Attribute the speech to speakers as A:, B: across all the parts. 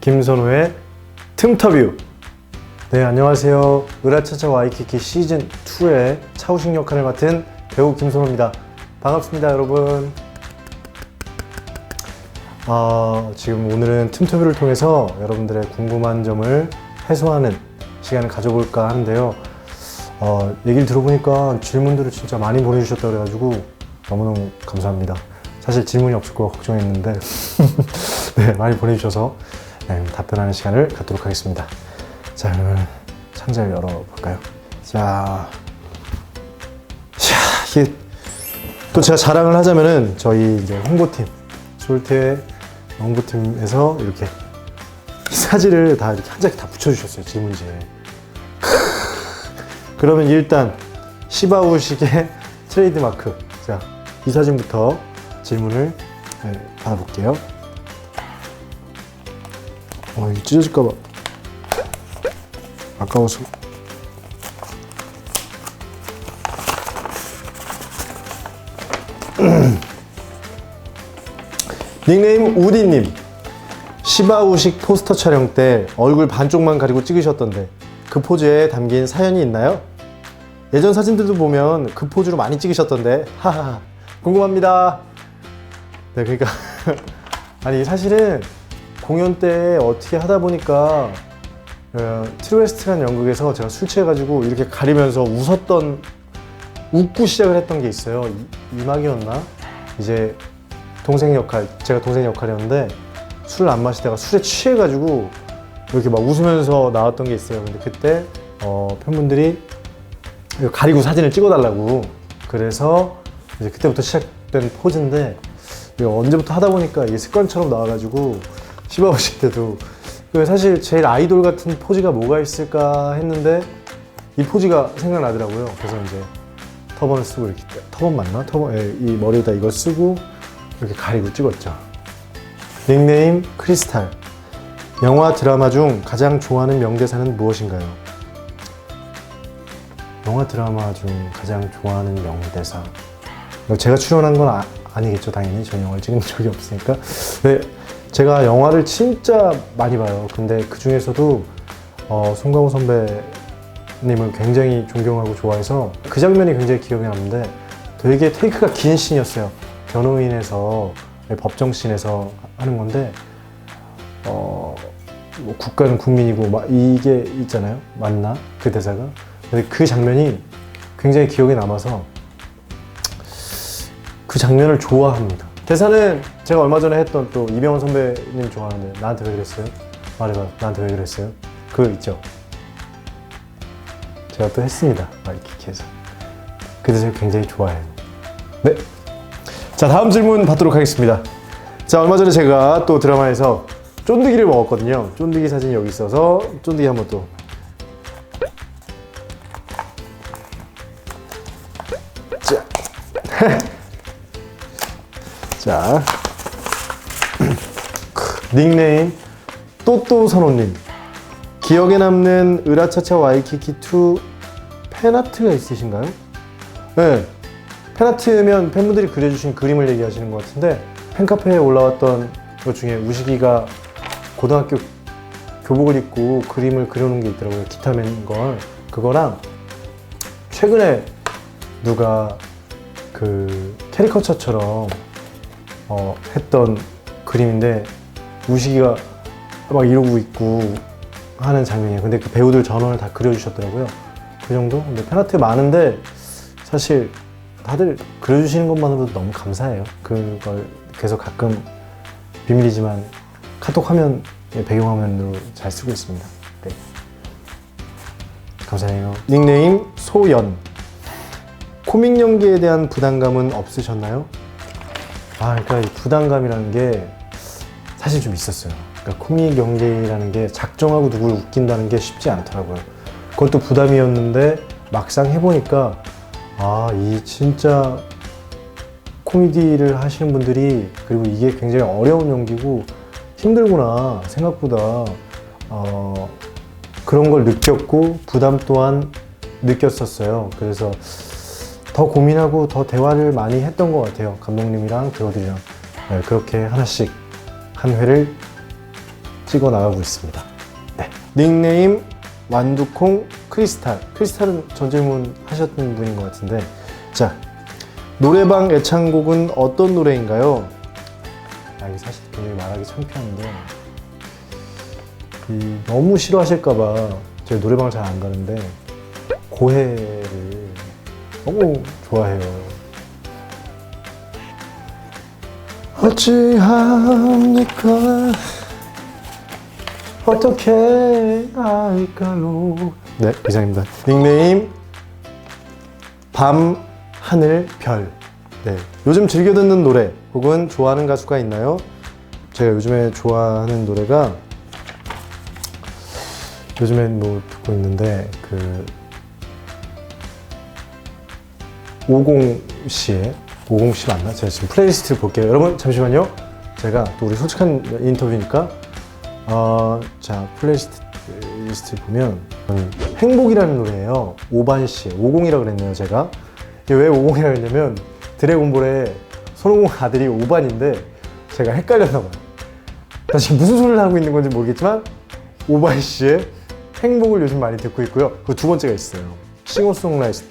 A: 김선호의 틈터뷰. 네, 안녕하세요. 으라차차 와이키키 시즌2의 차우식 역할을 맡은 배우 김선호입니다. 반갑습니다, 여러분. 지금 오늘은 틈터뷰를 통해서 여러분들의 궁금한 점을 해소하는 시간을 가져볼까 하는데요. 얘기를 들어보니까 질문들을 진짜 많이 보내주셨다고 그래가지고 너무너무 감사합니다. 사실 질문이 없을 거 걱정했는데 네, 많이 보내주셔서 답변하는 시간을 갖도록 하겠습니다. 자, 그러면 상자를 열어볼까요? 자, 이게 또 제가 자랑을 하자면은 저희 이제 홍보팀, 솔트의 홍보팀에서 이렇게 사진을 다 이렇게 한 장씩 다 붙여주셨어요, 질문지에. 그러면 일단 시바우식의 트레이드 마크. 자, 이 사진부터 질문을 받아볼게요. 이거 찢어질까봐 아까워서. 닉네임 우디님. 시바우식 포스터 촬영 때 얼굴 반쪽만 가리고 찍으셨던데 그 포즈에 담긴 사연이 있나요? 예전 사진들도 보면 그 포즈로 많이 찍으셨던데 하하 궁금합니다. 네, 그러니까 아니 사실은 공연 때 어떻게 하다 보니까 트루웨스트라는 연극에서 제가 술 취해가지고 이렇게 가리면서 웃고 시작을 했던 게 있어요. 이막이었나? 이제 동생 역할, 제가 동생 역할이었는데 술을 안 마시다가 술에 취해가지고 이렇게 막 웃으면서 나왔던 게 있어요. 근데 그때 팬분들이 이거 가리고 사진을 찍어달라고, 그래서 이제 그때부터 시작된 포즈인데 이거 언제부터 하다 보니까 이게 습관처럼 나와가지고 시바우식 때도 사실 제일 아이돌 같은 포즈가 뭐가 있을까 했는데 이 포즈가 생각나더라고요. 그래서 이제 터번을 쓰고 이렇게, 터번 맞나? 이 머리에다 이걸 쓰고 이렇게 가리고 찍었죠. 닉네임 크리스탈. 영화 드라마 중 가장 좋아하는 명대사는 무엇인가요? 영화 드라마 중 가장 좋아하는 명대사. 제가 출연한 건 아니겠죠, 당연히. 저는 영화를 찍은 적이 없으니까. 네, 제가 영화를 진짜 많이 봐요. 근데 그 중에서도 송강호 선배님을 굉장히 존경하고 좋아해서 그 장면이 굉장히 기억에 남는데 되게 테이크가 긴 씬이었어요. 변호인에서 법정씬에서 하는 건데 뭐 국가는 국민이고 막 이게 있잖아요. 맞나? 그 대사가. 근데 그 장면이 굉장히 기억에 남아서 그 장면을 좋아합니다. 대사는 제가 얼마 전에 했던 또 이병헌 선배님 좋아하는데 나한테 왜 그랬어요? 말해봐. 나한테 왜 그랬어요? 그거 있죠. 제가 또 했습니다. 이렇게 해서. 그 대사 굉장히 좋아해요. 네. 자, 다음 질문 받도록 하겠습니다. 자, 얼마 전에 제가 또 드라마에서 쫀득이를 먹었거든요. 쫀득이 사진이 여기 있어서 쫀득이 한번 또. 자. 자. 닉네임 또또선호님. 기억에 남는 으라차차 와이키키2 팬아트가 있으신가요? 네. 팬아트면 팬분들이 그려주신 그림을 얘기하시는 것 같은데, 팬카페에 올라왔던 것 중에 우식이가 고등학교 교복을 입고 그림을 그려놓은 게 있더라고요. 기타맨 걸. 그거랑 최근에 누가 그 캐리커처처럼 했던 그림인데 우식이가 막 이러고 있고 하는 장면이에요. 근데 그 배우들 전원을 다 그려주셨더라고요. 그 정도? 근데 팬아트 많은데 사실 다들 그려주시는 것만으로도 너무 감사해요. 그걸 계속 가끔 비밀이지만 카톡 화면, 배경화면으로 잘 쓰고 있습니다. 네. 감사해요. 닉네임 소연. 코믹 연기에 대한 부담감은 없으셨나요? 그러니까 이 부담감이라는 게 사실 좀 있었어요. 그러니까 코믹 연기라는 게 작정하고 누굴 웃긴다는 게 쉽지 않더라고요. 그것도 부담이었는데 막상 해보니까 이 진짜 코미디를 하시는 분들이, 그리고 이게 굉장히 어려운 연기고 힘들구나 생각보다 그런 걸 느꼈고 부담 또한 느꼈었어요. 그래서 더 고민하고 더 대화를 많이 했던 것 같아요. 감독님이랑 배우들이랑. 네, 그렇게 하나씩 한 회를 찍어 나가고 있습니다. 네. 닉네임 완두콩 크리스탈. 크리스탈은 전 질문 하셨던 분인 것 같은데, 자, 노래방 애창곡은 어떤 노래인가요? 이게 사실 굉장히 말하기 창피한데, 너무 싫어하실까봐 제가 노래방을 잘 안 가는데 고해를 너무 좋아해요. 어찌합니까? 어떻게 할까요? 네, 이상입니다. 닉네임 밤, 하늘, 별. 네, 요즘 즐겨 듣는 노래 혹은 좋아하는 가수가 있나요? 제가 요즘에 좋아하는 노래가 요즘엔 뭐 듣고 있는데 50씨의 50씨 맞나? 제가 지금 플레이리스트를 볼게요. 여러분 잠시만요. 제가 또 우리 솔직한 인터뷰니까 자, 플레이리스트를 보면 행복이라는 노래예요. 오반씨의 50이라고 그랬네요. 제가 이게 왜 50이라고 했냐면 드래곤볼에 손오공 아들이 오반인데 제가 헷갈렸나 봐요. 나 지금 무슨 소리를 하고 있는 건지 모르겠지만 오반씨의 행복을 요즘 많이 듣고 있고요. 그 두 번째가 있어요. 싱어송라이터.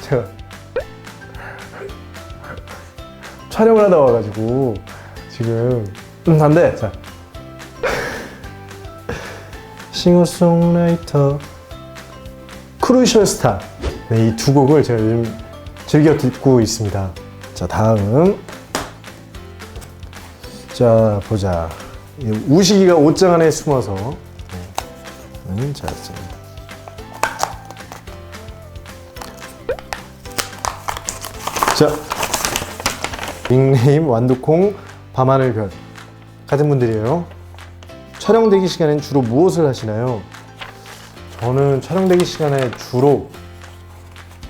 A: 제가 촬영을 하다 와가지고 지금 안 돼. 자, 싱어송라이터 크루셜 스타. 네, 이 두 곡을 제가 요즘 즐겨 듣고 있습니다. 자, 다음. 자, 보자. 우식이가 옷장 안에 숨어서. 자, 자, 닉네임 완두콩 밤하늘별 같은 분들이에요. 촬영 대기 시간엔 주로 무엇을 하시나요? 저는 촬영 대기 시간에 주로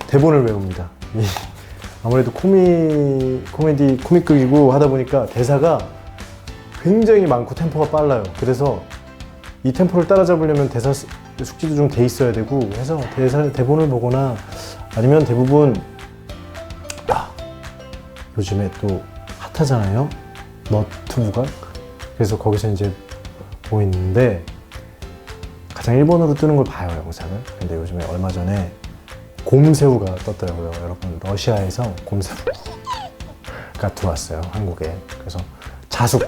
A: 대본을 외웁니다. 아무래도 코믹극이고 하다 보니까 대사가 굉장히 많고 템포가 빨라요. 그래서 이 템포를 따라잡으려면 대사 숙지도 좀 돼 있어야 되고 해서 대본을 보거나 아니면 대부분 요즘에 또 핫하잖아요. 너튜브가. 그래서 거기서 이제 보고 있는데 가장 일본어로 뜨는 걸 봐요, 영상을. 근데 요즘에 얼마 전에 곰새우가 떴더라고요. 여러분, 러시아에서 곰새우가 들어왔어요, 한국에. 그래서 자숙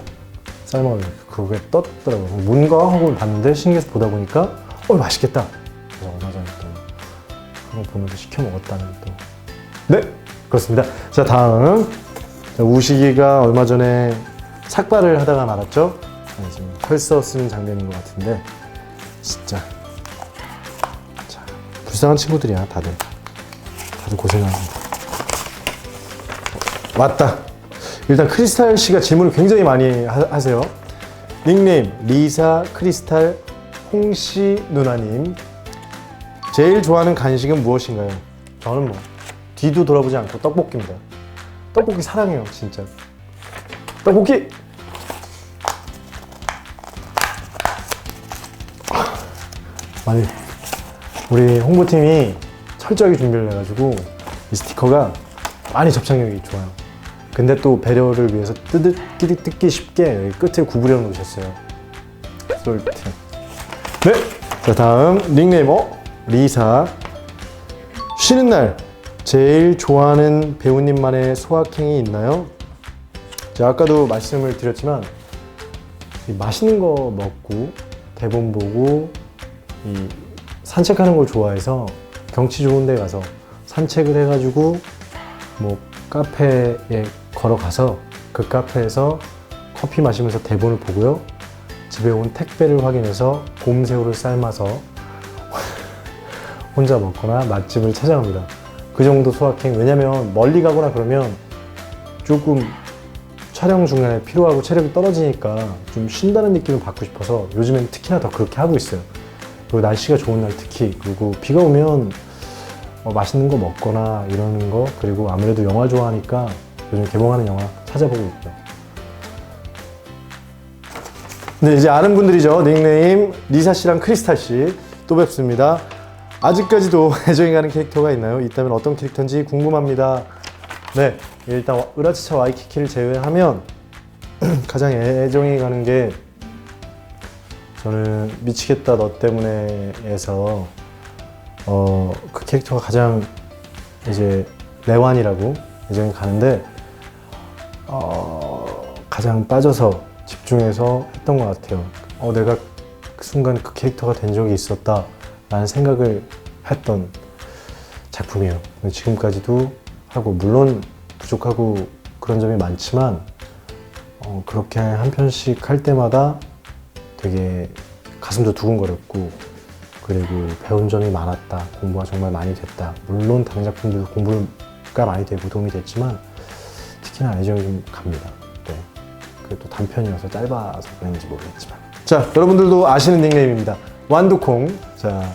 A: 삶아가지고 그게 떴더라고요. 뭔가 하고 봤는데 신기해서 보다 보니까 맛있겠다. 그래서 얼마 전에 또 그거 보면서 시켜 먹었다는 또. 네, 그렇습니다. 자, 다음. 우식이가 얼마 전에 삭발을 하다가 말았죠. 네, 지금 펄써 쓰는 장면인 것 같은데 진짜 자, 불쌍한 친구들이야. 다들 고생합니다. 왔다. 일단 크리스탈 씨가 질문을 굉장히 많이 하세요. 닉네임 리사 크리스탈 홍씨 누나님, 제일 좋아하는 간식은 무엇인가요? 저는 뭐 뒤도 돌아보지 않고 떡볶이입니다. 떡볶이 사랑해요, 진짜. 떡볶이! 아니, 우리 홍보팀이 철저하게 준비를 해가지고 이 스티커가 많이 접착력이 좋아요. 근데 또 배려를 위해서 뜯기 쉽게 여기 끝에 구부려 놓으셨어요. 솔트. 네! 자, 다음 닉네임 리사. 쉬는 날 제일 좋아하는 배우님만의 소확행이 있나요? 제가 아까도 말씀을 드렸지만 맛있는 거 먹고 대본 보고 산책하는 걸 좋아해서 경치 좋은 데 가서 산책을 해가지고 뭐 카페에 걸어가서 그 카페에서 커피 마시면서 대본을 보고요. 집에 온 택배를 확인해서 곰새우를 삶아서 혼자 먹거나 맛집을 찾아갑니다. 그 정도 소확행. 왜냐면 멀리 가거나 그러면 조금 촬영 중간에 피로하고 체력이 떨어지니까 좀 쉰다는 느낌을 받고 싶어서 요즘엔 특히나 더 그렇게 하고 있어요. 그리고 날씨가 좋은 날 특히, 그리고 비가 오면 맛있는 거 먹거나 이러는 거, 그리고 아무래도 영화 좋아하니까 요즘 개봉하는 영화 찾아보고 있고요. 네, 이제 아는 분들이죠. 닉네임 리사 씨랑 크리스탈 씨 또 뵙습니다. 아직까지도 애정이 가는 캐릭터가 있나요? 있다면 어떤 캐릭터인지 궁금합니다. 네, 일단 으라차차 와이키키를 제외하면 가장 애정이 가는 게 저는 미치겠다 너 때문에에서 그 캐릭터가 가장 이제 레완이라고 애정이 가는데 가장 빠져서 집중해서 했던 것 같아요. 내가 그 순간 그 캐릭터가 된 적이 있었다 라는 생각을 했던 작품이에요. 지금까지도 하고 물론 부족하고 그런 점이 많지만 그렇게 한 편씩 할 때마다 되게 가슴도 두근거렸고 그리고 배운 점이 많았다. 공부가 정말 많이 됐다. 물론 다른 작품들도 공부가 많이 되고 도움이 됐지만 특히나 애정이 좀 갑니다. 네. 그게 또 단편이어서 짧아서 그런지 모르겠지만 자, 여러분들도 아시는 닉네임입니다. 완두콩. 자,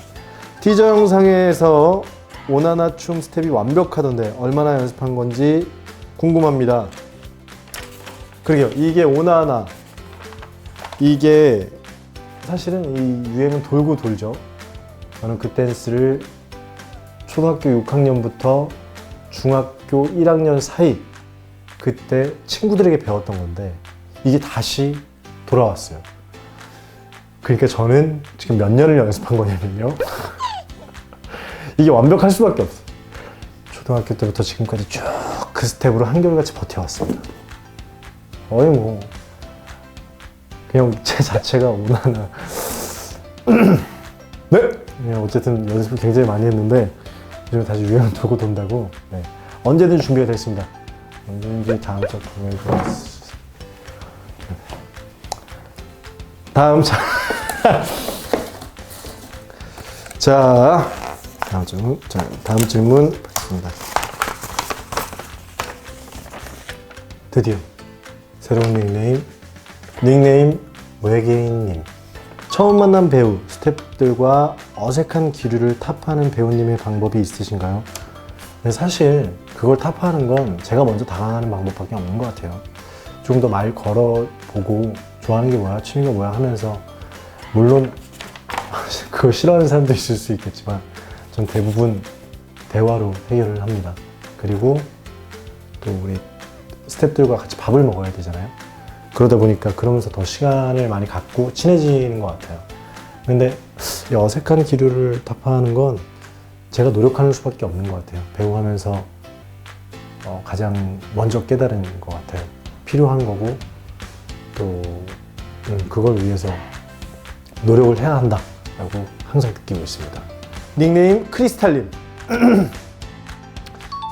A: 티저 영상에서 오나나 춤 스텝이 완벽하던데 얼마나 연습한 건지 궁금합니다. 그러게요. 이게 오나나. 이게 사실은 이 유행은 돌고 돌죠. 저는 그 댄스를 초등학교 6학년부터 중학교 1학년 사이 그때 친구들에게 배웠던 건데 이게 다시 돌아왔어요. 그러니까 저는 지금 몇 년을 연습한 거냐면요. 이게 완벽할 수밖에 없어요. 초등학교 때부터 지금까지 쭉 그 스텝으로 한결같이 버텨왔습니다. 거의 뭐 그냥 제 자체가 오나나. 네! 어쨌든 연습을 굉장히 많이 했는데 요즘 다시 유행 돌고 돈다고. 네. 언제든 준비가 됐습니다. 언제든지 다음 작품에 다음 자 다음 질문 받겠습니다. 드디어 새로운 닉네임 외계인님. 처음 만난 배우, 스태프들과 어색한 기류를 타파하는 배우님의 방법이 있으신가요? 근데 사실 그걸 타파하는 건 제가 먼저 다가가는 방법밖에 없는 것 같아요. 좀 더 말 걸어보고 좋아하는 게 뭐야, 취미가 뭐야 하면서 물론 그걸 싫어하는 사람도 있을 수 있겠지만 전 대부분 대화로 해결을 합니다. 그리고 또 우리 스태프들과 같이 밥을 먹어야 되잖아요. 그러다 보니까 그러면서 더 시간을 많이 갖고 친해지는 것 같아요. 근데 이 어색한 기류를 타파하는 건 제가 노력하는 수밖에 없는 것 같아요. 배우하면서 가장 먼저 깨달은 것 같아요. 필요한 거고 또 그걸 위해서 노력을 해야 한다라고 항상 느끼고 있습니다. 닉네임 크리스탈님.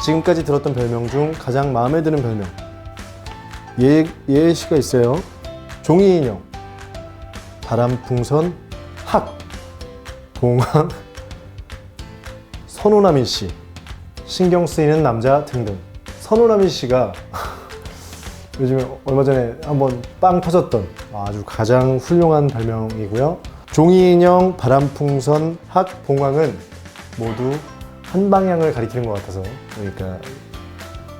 A: 지금까지 들었던 별명 중 가장 마음에 드는 별명. 예시가 있어요. 종이 인형, 바람풍선, 학, 봉황, 선호남인 씨, 신경 쓰이는 남자 등등. 선호남인 씨가 요즘에 얼마 전에 한번 빵 터졌던 아주 가장 훌륭한 별명이고요. 종이 인형, 바람풍선, 학, 봉황은 모두 한 방향을 가리키는 것 같아서, 그러니까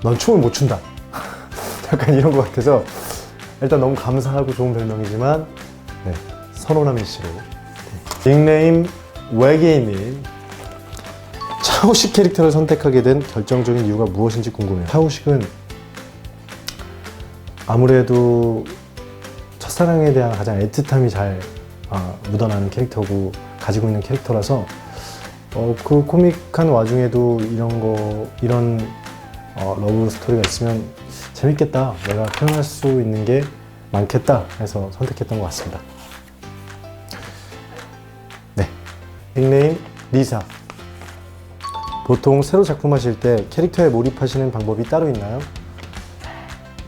A: 넌 춤을 못 춘다. 약간 이런 것 같아서 일단 너무 감사하고 좋은 별명이지만 네, 선호남인 씨로. 닉네임 외계인님. 차오식 캐릭터를 선택하게 된 결정적인 이유가 무엇인지 궁금해요. 차오식은 아무래도 첫사랑에 대한 가장 애틋함이 잘 묻어나는 캐릭터고 가지고 있는 캐릭터라서 그 코믹한 와중에도 이런 러브 스토리가 있으면 재밌겠다, 내가 표현할 수 있는 게 많겠다 해서 선택했던 것 같습니다. 네, 닉네임 리사. 보통 새로 작품 하실 때 캐릭터에 몰입하시는 방법이 따로 있나요?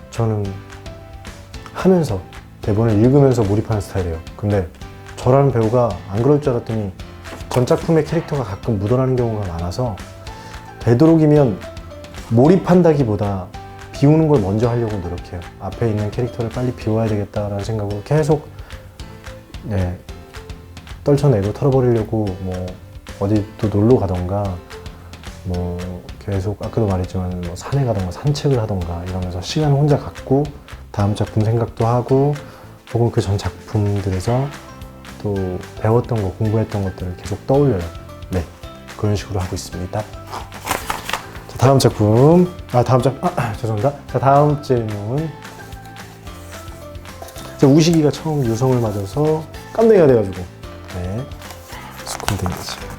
A: 저는 하면서 대본을 읽으면서 몰입하는 스타일이에요. 근데 저라는 배우가 안 그럴 줄 알았더니 전 작품의 캐릭터가 가끔 묻어나는 경우가 많아서 되도록이면 몰입한다기보다 비우는 걸 먼저 하려고 노력해요. 앞에 있는 캐릭터를 빨리 비워야 되겠다라는 생각으로 계속 떨쳐내고 털어버리려고 뭐 어디 또 놀러 가던가 뭐 계속 아까도 말했지만 뭐 산에 가던가 산책을 하던가 이러면서 시간을 혼자 갖고 다음 작품 생각도 하고 혹은 그 전 작품들에서 또 배웠던 거, 공부했던 것들을 계속 떠올려요. 네, 그런 식으로 하고 있습니다. 다음 작품, 죄송합니다. 자, 다음 질문. 우식이가 처음 유성을 맞아서 깜댕이가 돼가지고 네, 수컴댕이지.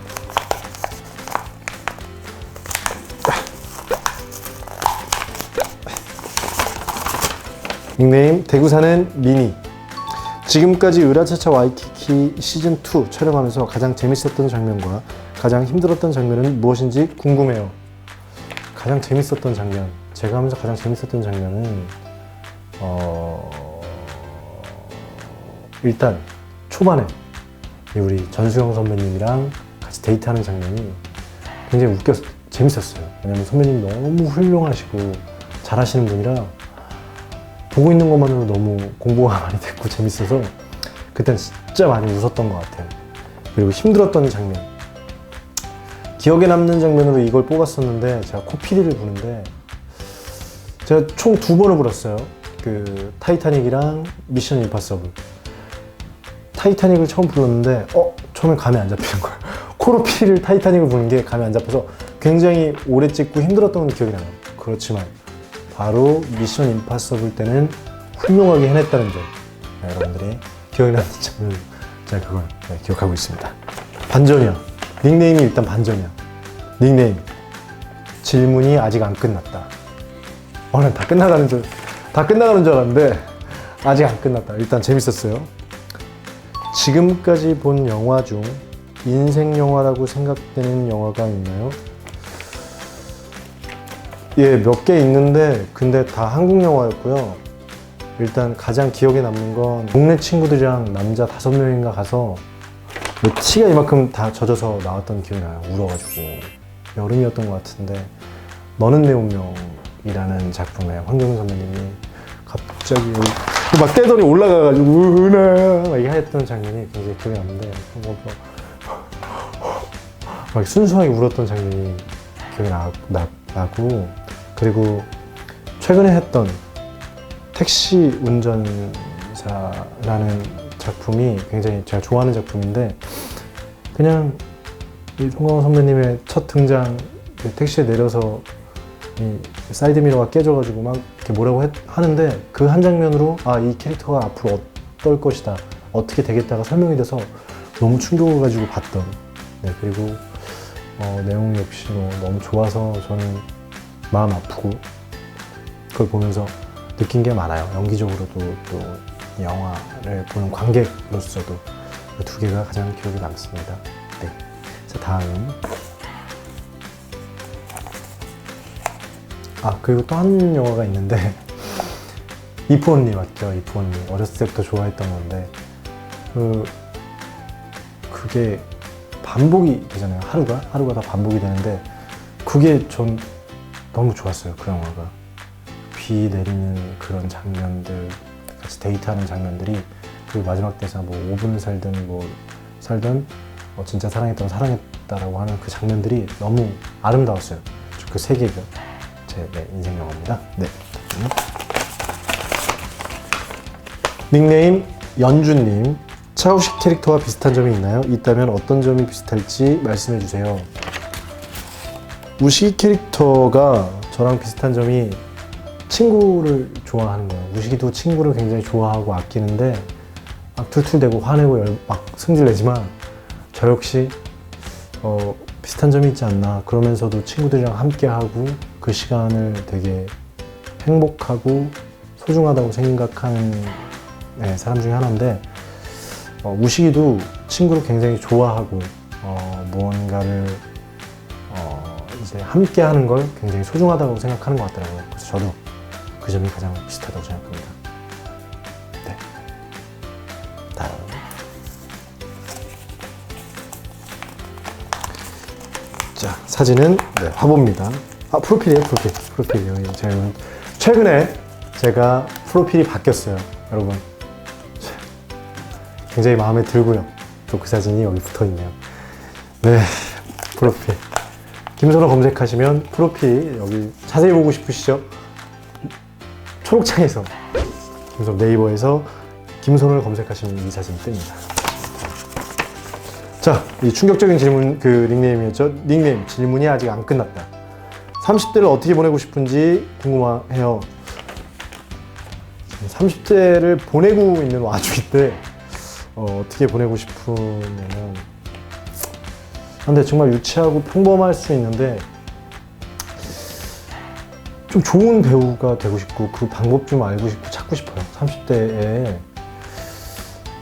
A: 닉네임 대구 사는 미니. 지금까지 으라차차 와이키키 시즌2 촬영하면서 가장 재밌었던 장면과 가장 힘들었던 장면은 무엇인지 궁금해요. 가장 재밌었던 장면, 제가 하면서 가장 재밌었던 장면은 일단 초반에 우리 전수영 선배님이랑 같이 데이트하는 장면이 굉장히 재밌었어요. 왜냐면 선배님이 너무 훌륭하시고 잘하시는 분이라 보고 있는 것만으로 너무 공부가 많이 됐고 재밌어서 그땐 진짜 많이 웃었던 것 같아요. 그리고 힘들었던 장면, 기억에 남는 장면으로 이걸 뽑았었는데 제가 코피리를 부는데 제가 총 2번을 불었어요. 그 타이타닉이랑 미션 임파서블. 타이타닉을 처음 불렀는데 처음에 감이 안 잡히는 거예요. 코로피를 타이타닉을 부는 게 감이 안 잡혀서 굉장히 오래 찍고 힘들었던 기억이 나요. 그렇지만 바로 미션 임파서블 때는 훌륭하게 해냈다는 점, 여러분들이 기억이 나는 점을 제가 그걸 기억하고 있습니다. 반전이야. 닉네임이 일단 반전이야. 닉네임 질문이 아직 안 끝났다. 난 다 끝나가는 줄 알았는데 아직 안 끝났다. 일단 재밌었어요. 지금까지 본 영화 중 인생 영화라고 생각되는 영화가 있나요? 예, 몇 개 있는데 근데 다 한국 영화였고요. 일단 가장 기억에 남는 건 동네 친구들이랑 남자 5명인가 가서 티가 이만큼 다 젖어서 나왔던 기억이 나요. 울어가지고. 여름이었던 것 같은데 너는 내 운명이라는 작품에 황정민 선배님이 갑자기 막 떼더니 올라가가지고 은하야 막 이렇게 했던 장면이 굉장히 기억에 남는데 막 순수하게 울었던 장면이 기억이 나고, 그리고 최근에 했던 택시 운전사라는 작품이 굉장히 제가 좋아하는 작품인데 그냥 이 송강호 선배님의 첫 등장, 택시에 내려서 이 사이드미러가 깨져가지고 막 이렇게 뭐라고 하는데 그 한 장면으로 이 캐릭터가 앞으로 어떨 것이다, 어떻게 되겠다가 설명이 돼서 너무 충격을 가지고 봤던, 그리고 내용 역시 너무 좋아서 저는 마음 아프고 그걸 보면서 느낀 게 많아요. 연기적으로도 또 영화를 보는 관객으로서도 그 2개가 가장 기억에 남습니다. 네. 자, 다음. 그리고 또 한 영화가 있는데 이프 언니 맞죠? 이프 언니. 어렸을 때부터 좋아했던 건데 그게 반복이 되잖아요. 하루가 다 반복이 되는데 그게 전 너무 좋았어요. 그 영화가. 비 내리는 그런 장면들, 같이 데이트하는 장면들이, 그리고 마지막 대사 5분을 살든 진짜 사랑했다라고 하는 그 장면들이 너무 아름다웠어요. 그 3개가 제 인생 영화입니다. 네. 닉네임 연주님. 차우식 캐릭터와 비슷한 점이 있나요? 있다면 어떤 점이 비슷할지 말씀해 주세요. 우식이 캐릭터가 저랑 비슷한 점이 친구를 좋아하는 거예요. 우식이도 친구를 굉장히 좋아하고 아끼는데 막 툴툴대고 화내고 막 승질내지만 저 역시 비슷한 점이 있지 않나. 그러면서도 친구들이랑 함께하고 그 시간을 되게 행복하고 소중하다고 생각하는 사람 중에 하나인데 우식이도 친구를 굉장히 좋아하고 무언가를 이제 함께하는 걸 굉장히 소중하다고 생각하는 것 같더라고요. 그래서 저도 그 점이 가장 비슷하다고 생각합니다. 네. 다음. 자, 사진은 화보입니다. 프로필이에요, 프로필. 여기 최근에 제가 프로필이 바뀌었어요, 여러분. 굉장히 마음에 들고요. 또 그 사진이 여기 붙어 있네요. 네, 프로필. 김선호 검색하시면 프로필 여기 자세히 보고 싶으시죠? 초록창에서 네이버에서 김선호를 검색하시면 이 사진이 뜹니다. 자, 이 충격적인 질문 닉네임이었죠. 닉네임 질문이 아직 안 끝났다. 30대를 어떻게 보내고 싶은지 궁금해요. 30대를 보내고 있는 와중인데 어떻게 보내고 싶으면은, 근데 정말 유치하고 평범할 수 있는데 좀 좋은 배우가 되고 싶고 그 방법 좀 알고 싶고 찾고 싶어요. 30대에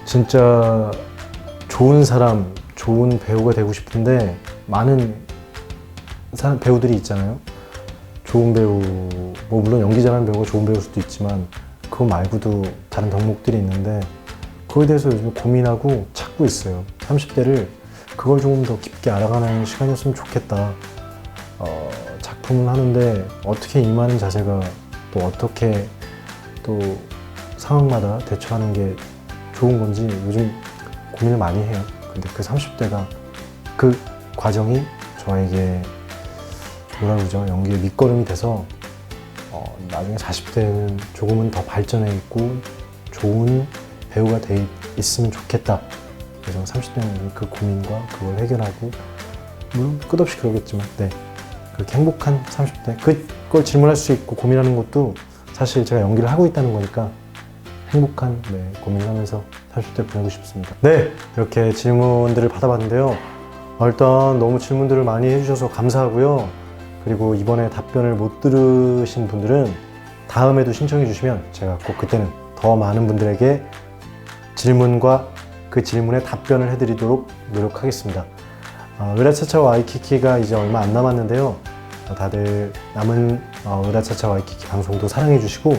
A: 진짜 좋은 사람, 좋은 배우가 되고 싶은데 많은 배우들이 있잖아요. 좋은 배우, 뭐 물론 연기 잘하는 배우가 좋은 배우일 수도 있지만 그거 말고도 다른 덕목들이 있는데 그거에 대해서 요즘 고민하고 찾고 있어요. 30대를 그걸 조금 더 깊게 알아가는 시간이었으면 좋겠다. 작품을 하는데 어떻게 임하는 자세가 또 어떻게 또 상황마다 대처하는 게 좋은 건지 요즘 고민을 많이 해요. 근데 그 30대가 그 과정이 저에게 뭐라 그러죠? 연기의 밑거름이 돼서 나중에 40대는 조금은 더 발전해 있고 좋은 배우가 돼 있으면 좋겠다. 그래서 30대는 그 고민과 그걸 해결하고, 물론 끝없이 그러겠지만 그렇게 행복한 30대, 그걸 질문할 수 있고 고민하는 것도 사실 제가 연기를 하고 있다는 거니까 행복한 고민을 하면서 30대 보내고 싶습니다. 이렇게 질문들을 받아봤는데요. 일단 너무 질문들을 많이 해주셔서 감사하고요. 그리고 이번에 답변을 못 들으신 분들은 다음에도 신청해 주시면 제가 꼭 그때는 더 많은 분들에게 질문과 그 질문에 답변을 해드리도록 노력하겠습니다. 으라차차 와이키키가 이제 얼마 안 남았는데요. 다들 남은 으라차차 와이키키 방송도 사랑해 주시고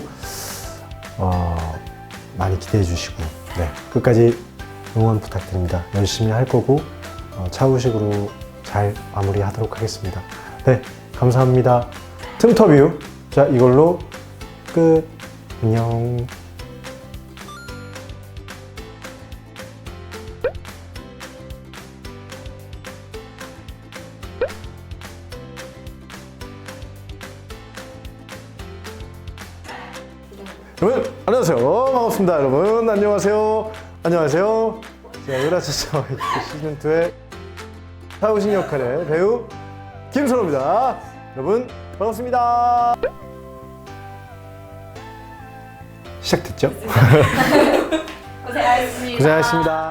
A: 많이 기대해 주시고 끝까지 응원 부탁드립니다. 열심히 할 거고 차후식으로 잘 마무리하도록 하겠습니다. 감사합니다. 틈터뷰, 자 이걸로 끝. 안녕. 여러분 안녕하세요. 반갑습니다. 여러분 안녕하세요. 안녕하세요. 으라차차 시즌2의 차우신 역할의 배우 김선호입니다. 여러분 반갑습니다. 시작됐죠?
B: 고생하셨습니다.
A: 고생하셨습니다.